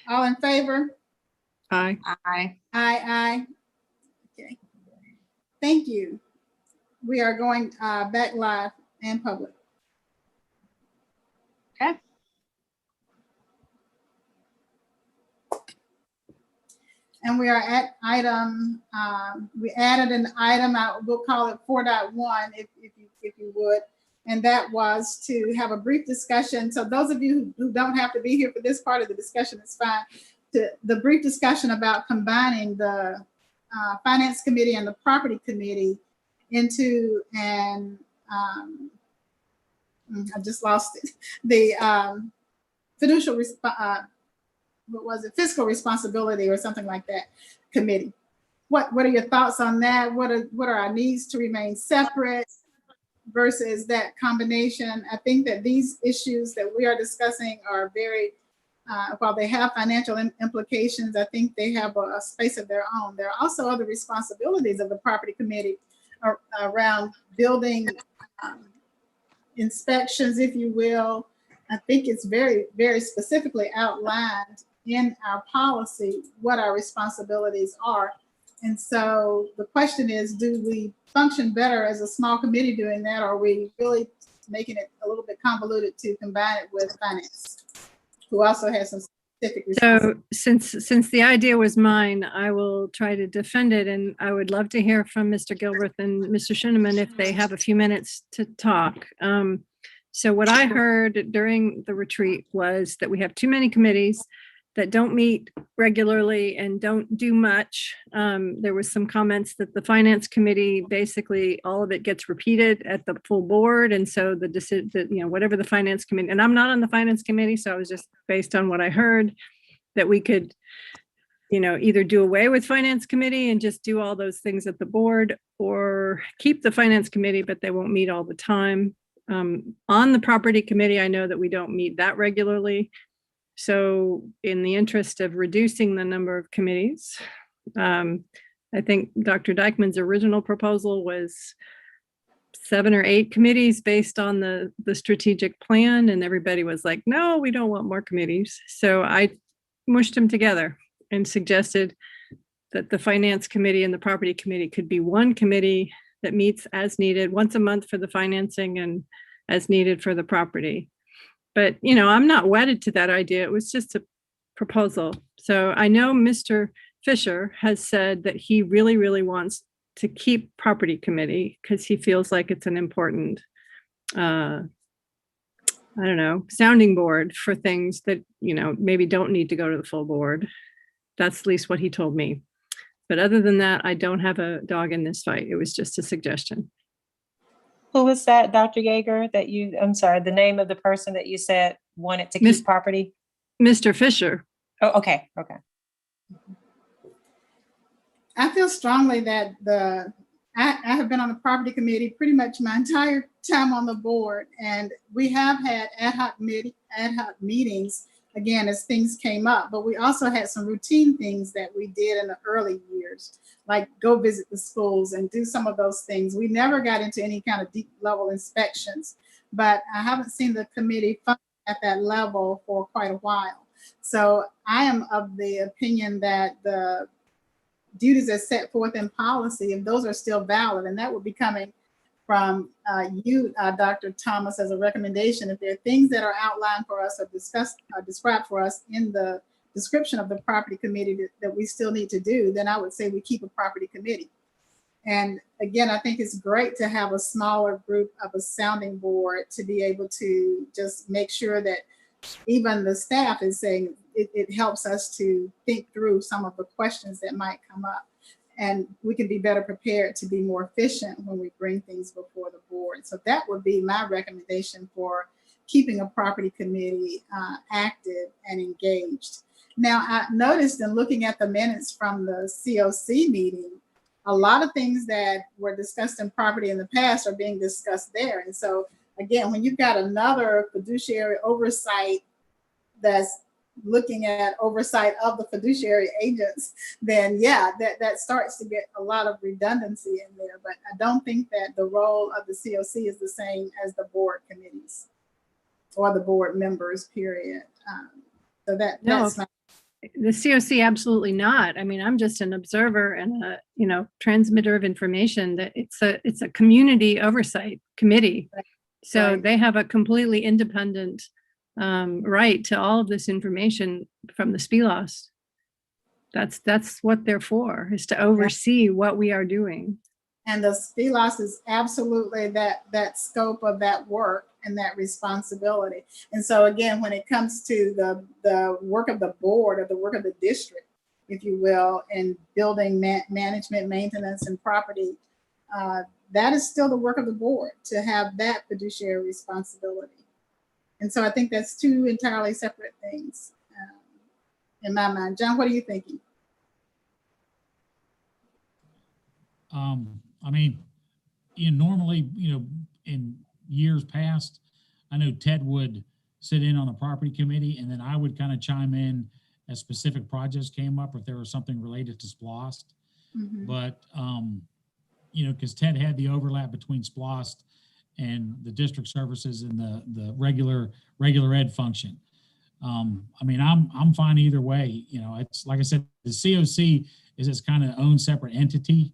All in favor? Aye. Aye. Aye. Okay. Thank you. We are going back live and public. Okay. And we are at item, we added an item, we'll call it 4.1 if you would. And that was to have a brief discussion. So those of you who don't have to be here for this part of the discussion, it's fine. The brief discussion about combining the Finance Committee and the Property Committee into an, I just lost it, the fiducial, what was it, fiscal responsibility or something like that committee. What are your thoughts on that? What are our needs to remain separate versus that combination? I think that these issues that we are discussing are very, while they have financial implications, I think they have a space of their own. There are also other responsibilities of the Property Committee around building inspections, if you will. I think it's very, very specifically outlined in our policy what our responsibilities are. And so the question is, do we function better as a small committee doing that, or are we really making it a little bit convoluted to combine it with finance, who also has some specific responsibilities? So since the idea was mine, I will try to defend it, and I would love to hear from Mr. Gilbert and Mr. Shinneman if they have a few minutes to talk. So what I heard during the retreat was that we have too many committees that don't meet regularly and don't do much. There was some comments that the Finance Committee, basically all of it gets repeated at the full board. And so the decision, whatever the Finance Committee, and I'm not on the Finance Committee, so I was just based on what I heard, that we could, either do away with Finance Committee and just do all those things at the board, or keep the Finance Committee, but they won't meet all the time. On the Property Committee, I know that we don't meet that regularly. So in the interest of reducing the number of committees, I think Dr. Dykeman's original proposal was 7 or 8 committees based on the strategic plan, and everybody was like, no, we don't want more committees. So I mushed them together and suggested that the Finance Committee and the Property Committee could be one committee that meets as needed once a month for the financing and as needed for the property. But, I'm not wedded to that idea. It was just a proposal. So I know Mr. Fisher has said that he really, really wants to keep Property Committee because he feels like it's an important, sounding board for things that, maybe don't need to go to the full board. That's at least what he told me. But other than that, I don't have a dog in this fight. It was just a suggestion. Who was that, Dr. Yeager, I'm sorry, the name of the person that you said wanted to keep property? Mr. Fisher. Oh, okay. I feel strongly that I have been on the Property Committee pretty much my entire time on the board, and we have had ad hoc meetings, again, as things came up, but we also had some routine things that we did in the early years, like go visit the schools and do some of those things. We never got into any kind of deep level inspections, but I haven't seen the committee function at that level for quite a while. So I am of the opinion that the duties as set forth in policy, if those are still valid, and that would be coming from you, Dr. Thomas, as a recommendation. If there are things that are outlined for us or described for us in the description of the Property Committee that we still need to do, then I would say we keep a Property Committee. And again, I think it's great to have a smaller group of a sounding board to be able to just make sure that even the staff is saying it helps us to think through some of the questions that might come up. And we can be better prepared to be more efficient when we bring things before the board. So that would be my recommendation for keeping a Property Committee active and engaged. Now, I noticed in looking at the minutes from the COC meeting, a lot of things that were discussed in property in the past are being discussed there. And so again, when you've got another fiduciary oversight that's looking at oversight of the fiduciary agents, then yeah, that starts to get a lot of redundancy in there. But I don't think that the role of the COC is the same as the board committees or the board members, period. So that's my The COC, absolutely not. I mean, I'm just an observer and a, transmitter of information. That it's a community oversight committee. So Right. they have a completely independent right to all of this information from the SPLOST. That's what they're for, is to oversee what we are doing. And the SPLOST is absolutely that scope of that work and that responsibility. And so again, when it comes to the work of the board or the work of the district, if you will, in building management, maintenance, and property, that is still the work of the board to have that fiduciary responsibility. And so I think that's two entirely separate things in my mind. John, what are you thinking? I mean, normally, in years past, I know Ted would sit in on the property committee, and then I would kind of chime in as specific projects came up, or if there was something related to SPLOST. Mm-hmm. But, because Ted had the overlap between SPLOST and the district services and the regular ed function. I mean, I'm fine either way. It's like I said, the COC is its kind of own separate entity.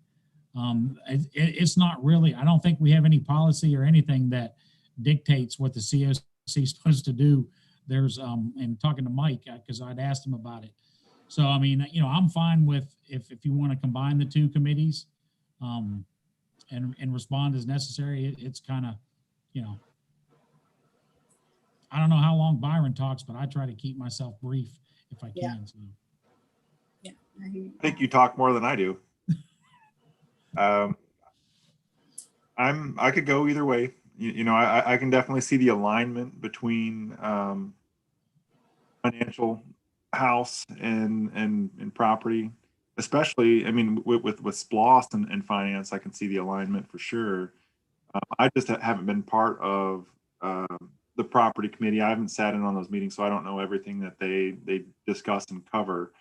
It's not really, I don't think we have any policy or anything that dictates what the COC is supposed to do. There's, and talking to Mike, because I'd asked him about it. So, I mean, I'm fine with if you want to combine the two committees and respond as necessary. It's kind of, I don't know how long Byron talks, but I try to keep myself brief if I can. So. Yeah, I think you talk more than I do. I could go either way. I can definitely see the alignment between financial house and property, especially, I mean, with SPLOST and finance, I can see the alignment for sure. I just haven't been part of the property committee. I haven't sat in on those meetings, so I don't know everything that they discuss and cover.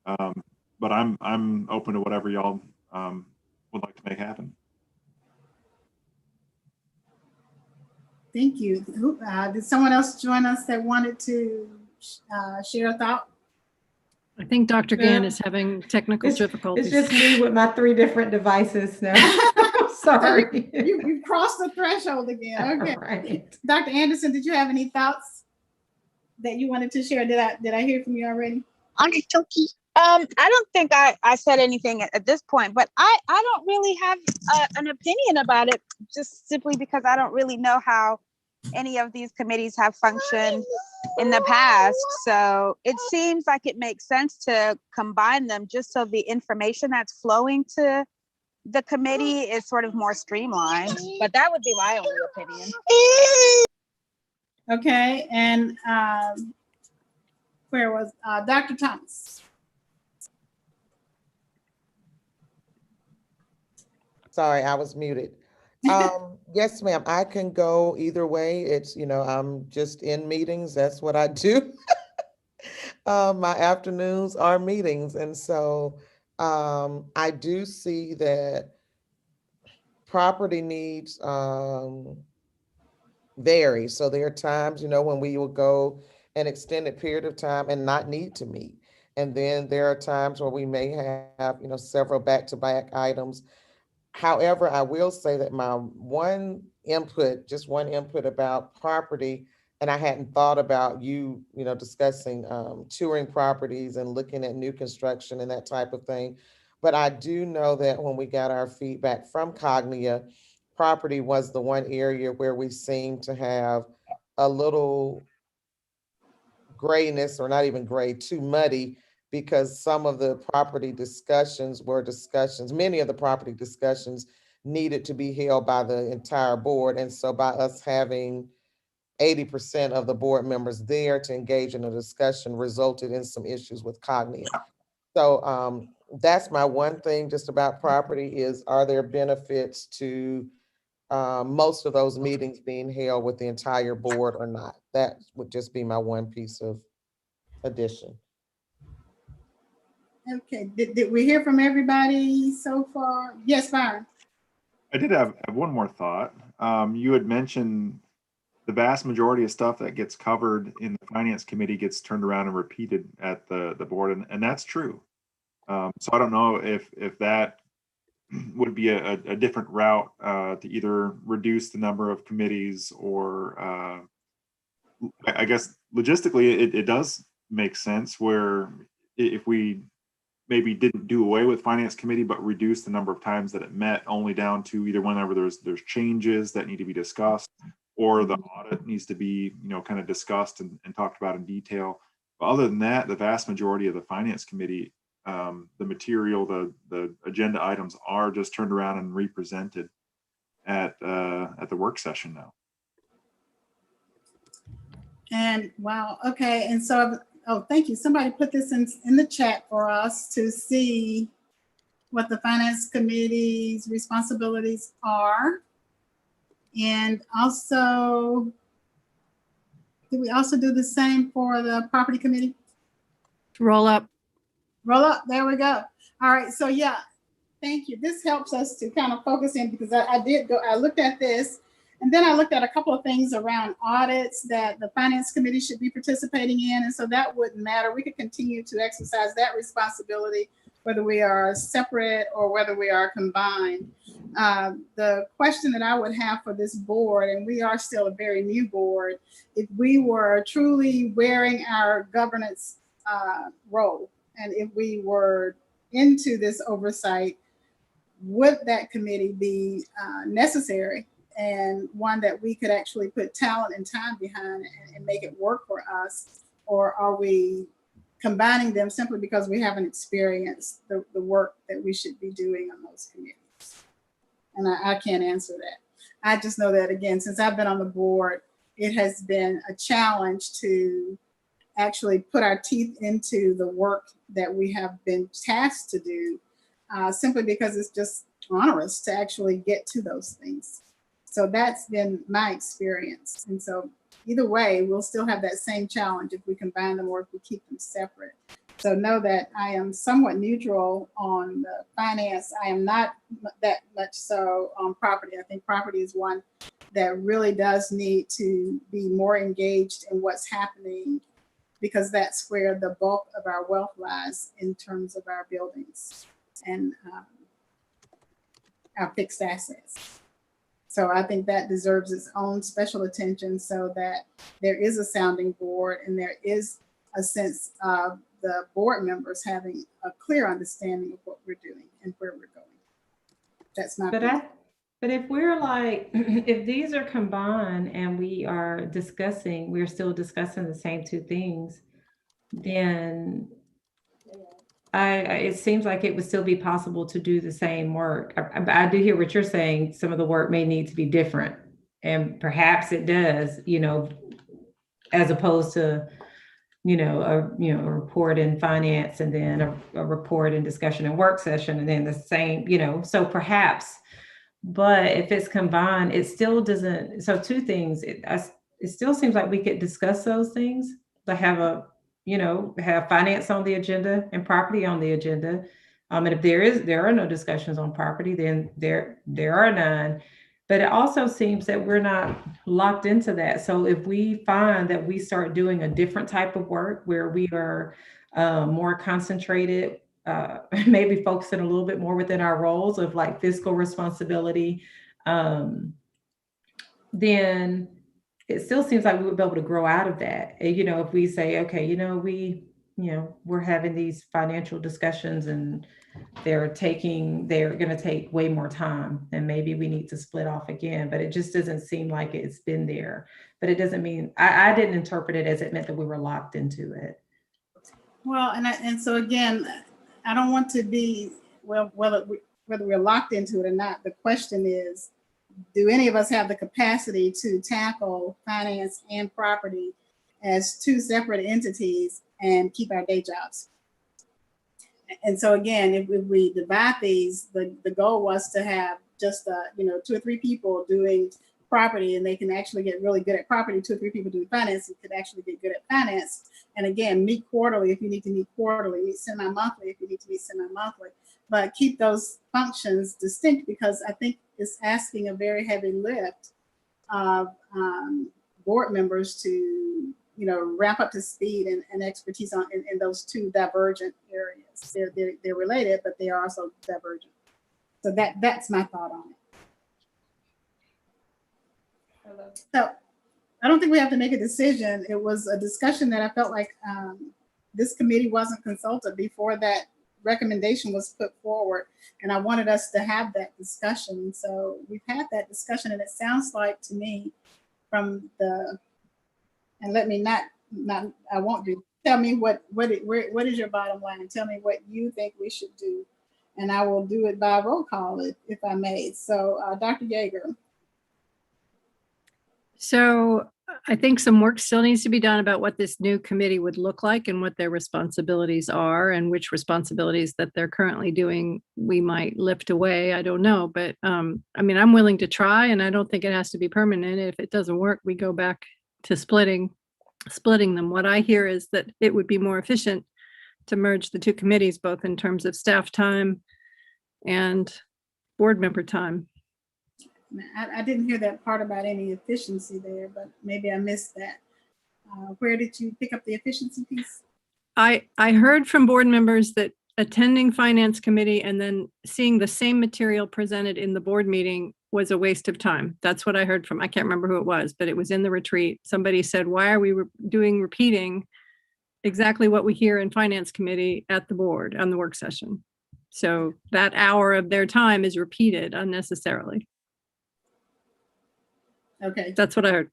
But I'm open to whatever y'all would like to make happen. Thank you. Did someone else join us that wanted to share a thought? I think Dr. Gann is having technical difficulties. It's just me with my 3 different devices now. Sorry. You crossed the threshold again. Okay. Right. Dr. Anderson, did you have any thoughts that you wanted to share? Did I hear from you already? I don't think I said anything at this point, but I don't really have an opinion about it, just simply because I don't really know how any of these committees have functioned in the past. So it seems like it makes sense to combine them just so the information that's flowing to the committee is sort of more streamlined. But that would be my only opinion. Okay, and where was Dr. Thomas? Sorry, I was muted. Yes, ma'am, I can go either way. It's, I'm just in meetings. That's what I do. My afternoons are meetings. And so I do see that property needs vary. So there are times, when we will go an extended period of time and not need to meet. And then there are times where we may have, several back-to-back items. However, I will say that my just one input about property, and I hadn't thought about you discussing touring properties and looking at new construction and that type of thing. But I do know that when we got our feedback from Cognia, property was the one area where we seemed to have a little grayness, or not even gray, too muddy, because some of the property discussions were discussions, many of the property discussions needed to be held by the entire board. And so by us having 80% of the board members there to engage in a discussion resulted in some issues with Cognia. So that's my one thing just about property is, are there benefits to most of those meetings being held with the entire board or not? That would just be my one piece of addition. Okay, did we hear from everybody so far? Yes, Byron. I did have one more thought. You had mentioned the vast majority of stuff that gets covered in the finance committee gets turned around and repeated at the board, and that's true. So I don't know if that would be a different route to either reduce the number of committees or I guess logistically it does make sense where if we maybe didn't do away with finance committee, but reduce the number of times that it met only down to either whenever there's changes that need to be discussed or the audit needs to be, kind of discussed and talked about in detail. But other than that, the vast majority of the finance committee, the material, the agenda items are just turned around and represented at the work session now. And wow, okay. And so, oh, thank you. Somebody put this in the chat for us to see what the finance committee's responsibilities are. And also, did we also do the same for the property committee? Roll up. Roll up, there we go. All right, so yeah, thank you. This helps us to kind of focus in because I looked at this and then I looked at a couple of things around audits that the finance committee should be participating in. And so that wouldn't matter. We could continue to exercise that responsibility, whether we are separate or whether we are combined. The question that I would have for this board, and we are still a very new board, if we were truly wearing our governance role, and if we were into this oversight, would that committee be necessary and one that we could actually put talent and time behind and make it work for us? Or are we combining them simply because we haven't experienced the work that we should be doing on those committees? And I can't answer that. I just know that, again, since I've been on the board, it has been a challenge to actually put our teeth into the work that we have been tasked to do, simply because it's just onerous to actually get to those things. So that's been my experience. And so either way, we'll still have that same challenge if we combine them or if we keep them separate. So know that I am somewhat neutral on the finance. I am not that much so on property. I think property is one that really does need to be more engaged in what's happening, because that's where the bulk of our wealth lies in terms of our buildings and our fixed assets. So I think that deserves its own special attention so that there is a sounding board and there is a sense of the board members having a clear understanding of what we're doing and where we're going. That's my opinion. But if we're like, if these are combined and we're still discussing the same two things, then it seems like it would still be possible to do the same work. I do hear what you're saying. Some of the work may need to be different, and perhaps it does, as opposed to, a report in finance and then a report in discussion and work session and then the same, so perhaps, but if it's combined, it still doesn't. So two things, it still seems like we could discuss those things, but have finance on the agenda and property on the agenda. And if there are no discussions on property, then there are none. But it also seems that we're not locked into that. So if we find that we start doing a different type of work where we are more concentrated, maybe focusing a little bit more within our roles of like fiscal responsibility, then it still seems like we would be able to grow out of that. If we say, okay, we're having these financial discussions and they're going to take way more time, and maybe we need to split off again, but it just doesn't seem like it's been there. But it doesn't mean, I didn't interpret it as it meant that we were locked into it. Well, and so again, I don't want to be, whether we're locked into it or not, the question is, do any of us have the capacity to tackle finance and property as two separate entities and keep our day jobs? And so again, if we divide these, the goal was to have just 2 or 3 people doing property, and they can actually get really good at property. 2 or 3 people doing finance and could actually get good at finance. And again, meet quarterly if you need to meet quarterly, meet semi-monthly if you need to meet semi-monthly. But keep those functions distinct, because I think it's asking a very heavy lift of board members to, you know, ramp up to speed and expertise in those two divergent areas. They're related, but they are also divergent. So that's my thought on it. So I don't think we have to make a decision. It was a discussion that I felt like this committee wasn't consulted before that recommendation was put forward. And I wanted us to have that discussion. So we've had that discussion, and it sounds like to me from the, and let me not I won't do, tell me what is your bottom line? Tell me what you think we should do. And I will do it by roll call if I may. So Dr. Yeager. So I think some work still needs to be done about what this new committee would look like and what their responsibilities are, and which responsibilities that they're currently doing we might lift away. I don't know, but I mean, I'm willing to try, and I don't think it has to be permanent. If it doesn't work, we go back to splitting them. What I hear is that it would be more efficient to merge the two committees, both in terms of staff time and board member time. I didn't hear that part about any efficiency there, but maybe I missed that. Where did you pick up the efficiency piece? I heard from board members that attending finance committee and then seeing the same material presented in the board meeting was a waste of time. That's what I heard from, I can't remember who it was, but it was in the retreat. Somebody said, why are we repeating exactly what we hear in finance committee at the board on the work session? So that hour of their time is repeated unnecessarily. Okay. That's what I heard.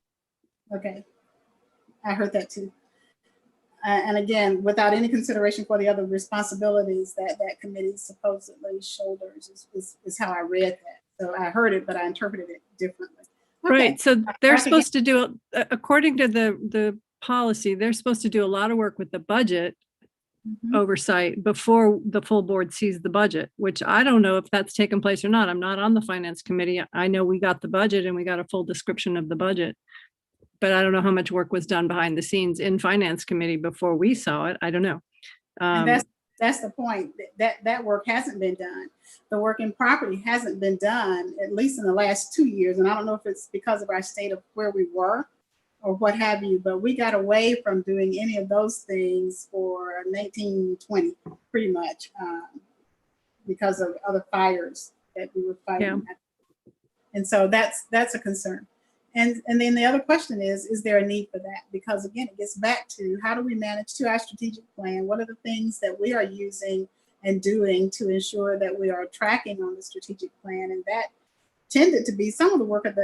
Okay. I heard that too. And again, without any consideration for the other responsibilities that committee supposedly shoulders is how I read that. So I heard it, but I interpreted it differently. Okay. Right. So they're supposed to do, according to the policy, they're supposed to do a lot of work with the budget oversight before the full board sees the budget, which I don't know if that's taken place or not. I'm not on the finance committee. I know we got the budget and we got a full description of the budget, but I don't know how much work was done behind the scenes in finance committee before we saw it. I don't know. And that's the point. That work hasn't been done. The work in property hasn't been done, at least in the last 2 years. And I don't know if it's because of our state of where we were or what have you, but we got away from doing any of those things for 1920, pretty much, because of other fires that we were fighting. Yeah. And so that's a concern. And then the other question is there a need for that? Because again, it gets back to how do we manage to our strategic plan? What are the things that we are using and doing to ensure that we are tracking on the strategic plan? And that tended to be some of the work of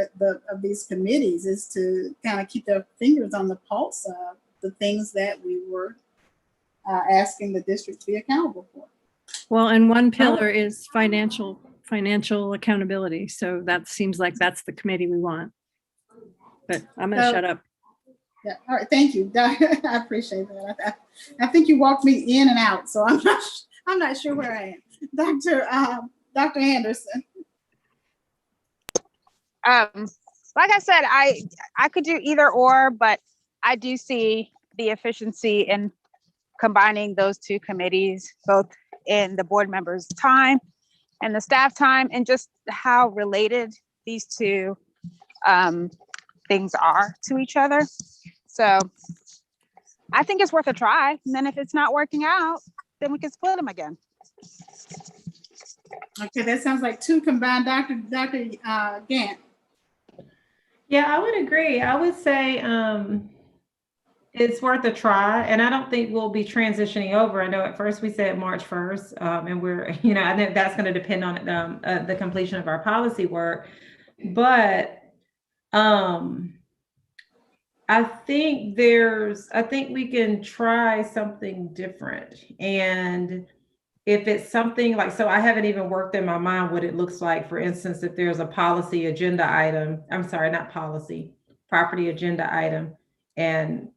these committees, is to kind of keep their fingers on the pulse of the things that we were asking the district to be accountable for. Well, and one pillar is financial accountability. So that seems like that's the committee we want. But I'm going to shut up. Yeah. All right. Thank you. I appreciate that. I think you walked me in and out, so I'm not sure where I am. Dr. Anderson. Like I said, I could do either or, but I do see the efficiency in combining those two committees, both in the board members' time and the staff time, and just how related these two things are to each other. So I think it's worth a try. And then if it's not working out, then we can split them again. Okay, that sounds like two combined. Dr. Gant. Yeah, I would agree. I would say it's worth a try, and I don't think we'll be transitioning over. I know at first we said March 1st, and we're, I think that's going to depend on the completion of our policy work. But I think we can try something different. And if it's something like, so I haven't even worked in my mind what it looks like, for instance, if there's a policy agenda item, property agenda item, and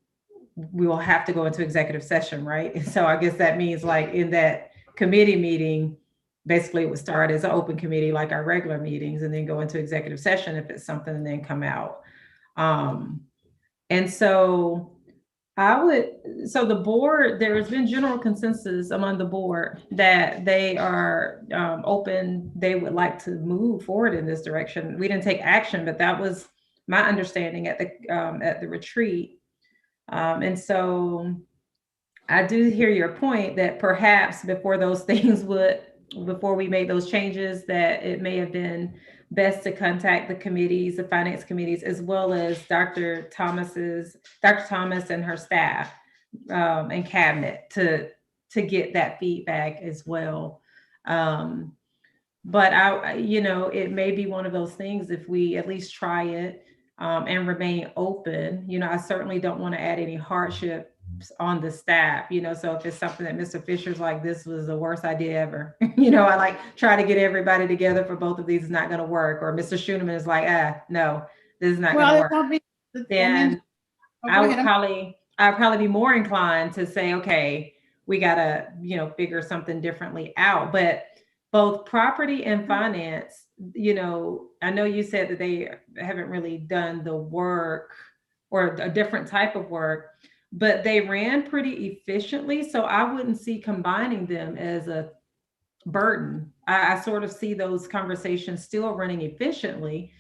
we will have to go into executive session, right? So I guess that means like in that committee meeting, basically it would start as an open committee like our regular meetings, and then go into executive session if it's something, and then come out. And so the board, there has been general consensus among the board that they are open, they would like to move forward in this direction. We didn't take action, but that was my understanding at the retreat. And so I do hear your point that perhaps before those things before we made those changes, that it may have been best to contact the committees, the finance committees, as well as Dr. Thomas and her staff and cabinet to get that feedback as well. But it may be one of those things if we at least try it and remain open. I certainly don't want to add any hardship on the staff, so if it's something that Mr. Fisher's like, this was the worst idea ever, I like try to get everybody together for both of these, is not going to work, or Mr. Schuneman is like, no, this is not going to work, then I'd probably be more inclined to say, okay, we got to, figure something differently out. But both property and finance, I know you said that they haven't really done the work or a different type of work, but they ran pretty efficiently. So I wouldn't see combining them as a burden. I sort of see those conversations still running efficiently.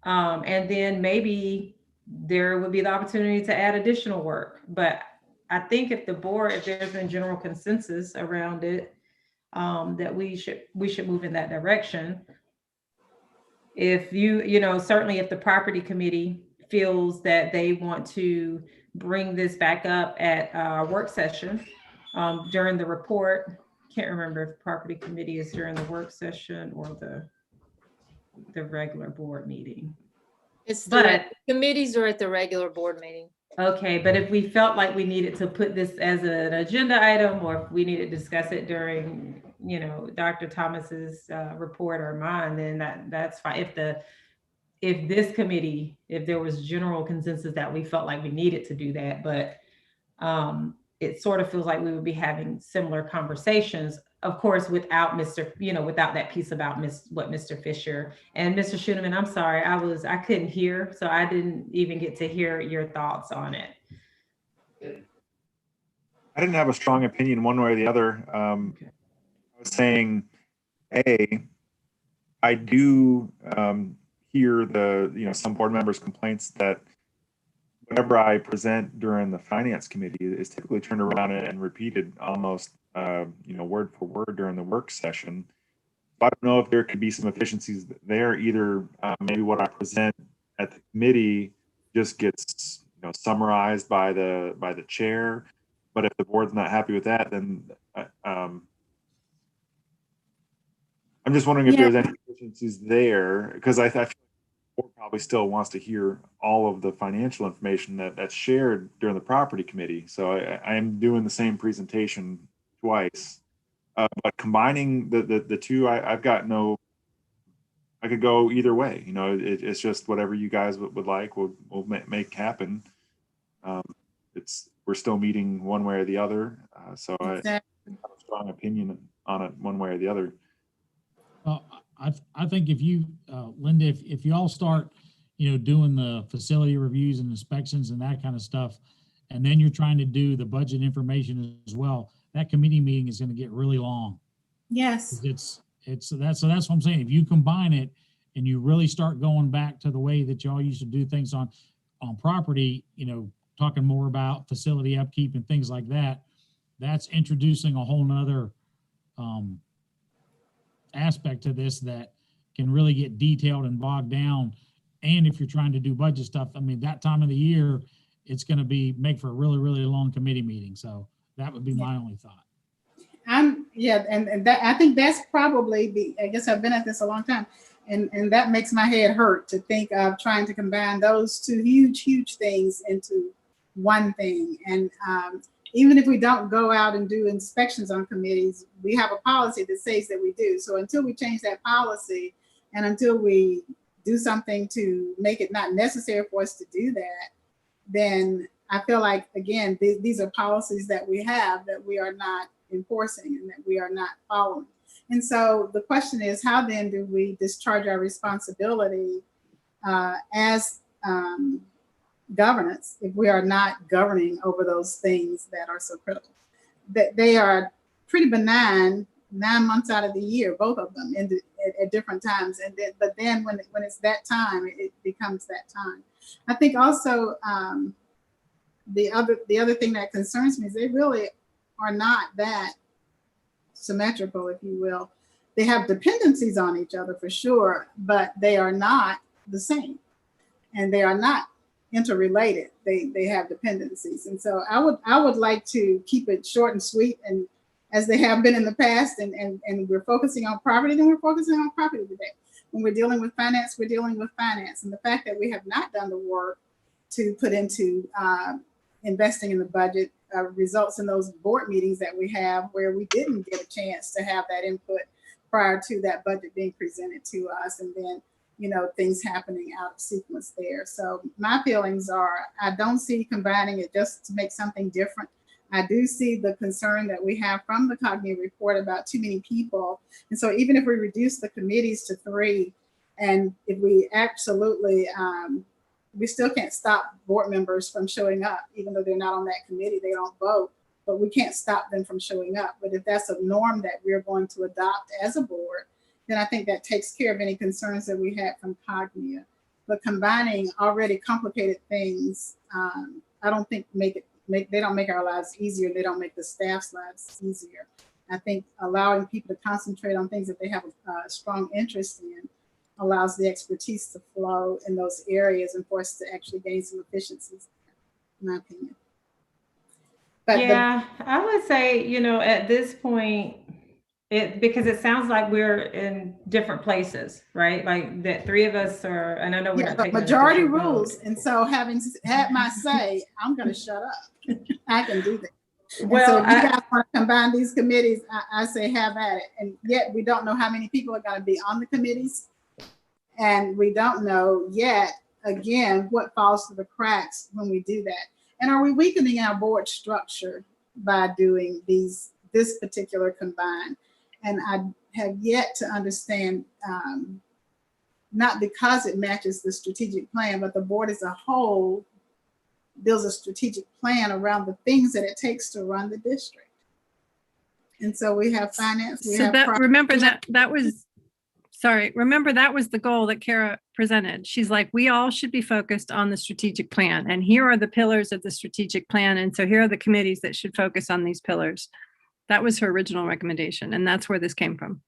And then maybe there would be the opportunity to add additional work. But I think if there's been general consensus around it, that we should move in that direction. If certainly if the property committee feels that they want to bring this back up at a work session during the report. Can't remember if the property committee is during the work session or the regular board meeting. But committees are at the regular board meeting. Okay, but if we felt like we needed to put this as an agenda item, or if we need to discuss it during, Dr. Thomas's report or mine, then that's fine. If there was general consensus that we felt like we needed to do that, but it sort of feels like we would be having similar conversations, of course, without without that piece about what Mr. Fisher and Mr. Schuneman, I'm sorry, I couldn't hear, so I didn't even get to hear your thoughts on it. I didn't have a strong opinion one way or the other. Okay. I was saying, I do hear some board members' complaints that whatever I present during the finance committee is typically turned around and repeated almost, word for word during the work session. But I don't know if there could be some efficiencies there. Either maybe what I present at the committee just gets summarized by the chair. But if the board's not happy with that, then I'm just wondering if there's any efficiencies there, because I feel like the board probably still wants to hear all of the financial information that's shared during the property committee. So I am doing the same presentation twice, but combining the two, I could go either way. It's just whatever you guys would like, we'll make happen. We're still meeting one way or the other, so exactly. I have a strong opinion on it one way or the other. Well, I think if you, Linda, if you all start, doing the facility reviews and inspections and that kind of stuff, and then you're trying to do the budget information as well, that committee meeting is going to get really long. Yes. So that's what I'm saying. If you combine it and you really start going back to the way that y'all used to do things on property, talking more about facility upkeep and things like that, that's introducing a whole nother aspect to this that can really get detailed and bogged down. And if you're trying to do budget stuff, that time of the year, it's going to make for a really, really long committee meeting. So that would be my only thought. And that, I think that's probably I guess I've been at this a long time, and that makes my head hurt to think of trying to combine those two huge things into one thing. And even if we don't go out and do inspections on committees, we have a policy that says that we do. So until we change that policy and until we do something to make it not necessary for us to do that, then I feel like, again, these are policies that we have that we are not enforcing and that we are not following. And so the question is, how then do we discharge our responsibility as governance if we are not governing over those things that are so critical? That they are pretty benign 9 months out of the year, both of them at different times. But then when it's that time, it becomes that time. I think also the other thing that concerns me is they really are not that symmetrical, if you will. They have dependencies on each other for sure, but they are not the same, and they are not interrelated. They have dependencies, and so I would like to keep it short and sweet, and as they have been in the past, and we're focusing on property, then we're focusing on property today. When we're dealing with finance, we're dealing with finance, and the fact that we have not done the work to put into investing in the budget results in those board meetings that we have where we didn't get a chance to have that input prior to that budget being presented to us, and then things happening out of sequence there. So my feelings are, I don't see combining it just to make something different. I do see the concern that we have from the Cognitive report about too many people. And so even if we reduce the committees to 3, and if we absolutely, we still can't stop board members from showing up, even though they're not on that committee, they don't vote, but we can't stop them from showing up. But if that's a norm that we're going to adopt as a board, then I think that takes care of any concerns that we had from Cognia. But combining already complicated things, I don't think they don't make our lives easier. They don't make the staff's lives easier. I think allowing people to concentrate on things that they have a strong interest in allows the expertise to flow in those areas and for us to actually gain some efficiencies, in my opinion. But yeah, I would say, at this point, because it sounds like we're in different places, right? Like that 3 of us are, and I know we're not but taking majority an official rules. vote. And so having had my say, I'm going to shut up. I can do that. Well, so if you guys want to combine these committees, I say have at it. And yet we don't know how many people are going to be on the committees. And we don't know yet, again, what falls through the cracks when we do that. And are we weakening our board structure by doing this particular combine? And I have yet to understand, not because it matches the strategic plan, but the board as a whole builds a strategic plan around the things that it takes to run the district. And so we have finance. Remember that was the goal that Kara presented. She's like, we all should be focused on the strategic plan. And here are the pillars of the strategic plan. And so here are the committees that should focus on these pillars. That was her original recommendation. And that's where this came from.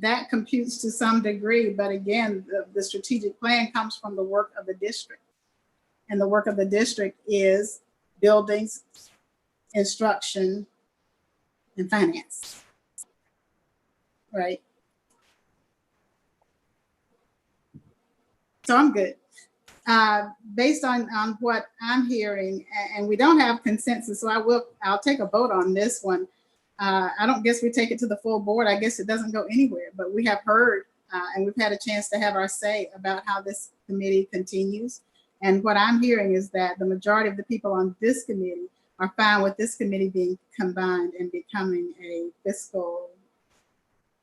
That computes to some degree. But again, the strategic plan comes from the work of the district. And the work of the district is buildings, instruction, and finance. Right. So I'm good. Based on what I'm hearing, and we don't have consensus, so I'll take a vote on this one. I don't guess we take it to the full board. I guess it doesn't go anywhere, but we have heard and we've had a chance to have our say about how this committee continues. And what I'm hearing is that the majority of the people on this committee are fine with this committee being combined and becoming a fiscal,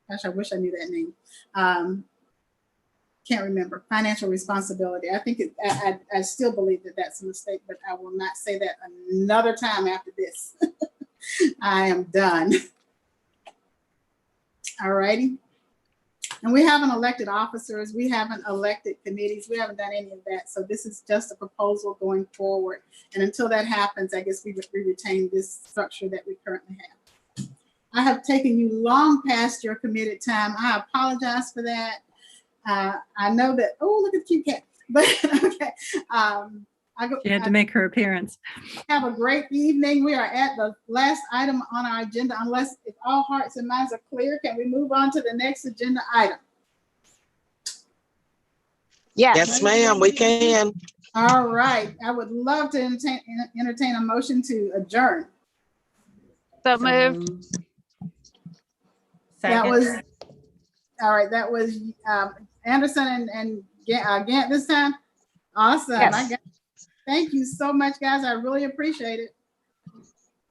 gosh, I wish I knew that name. Can't remember. Financial responsibility. I think I still believe that that's a mistake, but I will not say that another time after this. I am done. All righty. And we haven't elected officers. We haven't elected committees. We haven't done any of that. So this is just a proposal going forward. And until that happens, I guess we retain this structure that we currently have. I have taken you long past your committed time. I apologize for that. I know that, oh, look at the cute cat. But okay. She had to make her appearance. Have a great evening. We are at the last item on our agenda. Unless if all hearts and minds are clear, can we move on to the next agenda item? Yes, ma'am, we can. All right. I would love to entertain a motion to adjourn. So moved. That was, all right, that was Anderson and Gant this time. Awesome. Yes. Thank you so much, guys. I really appreciate it.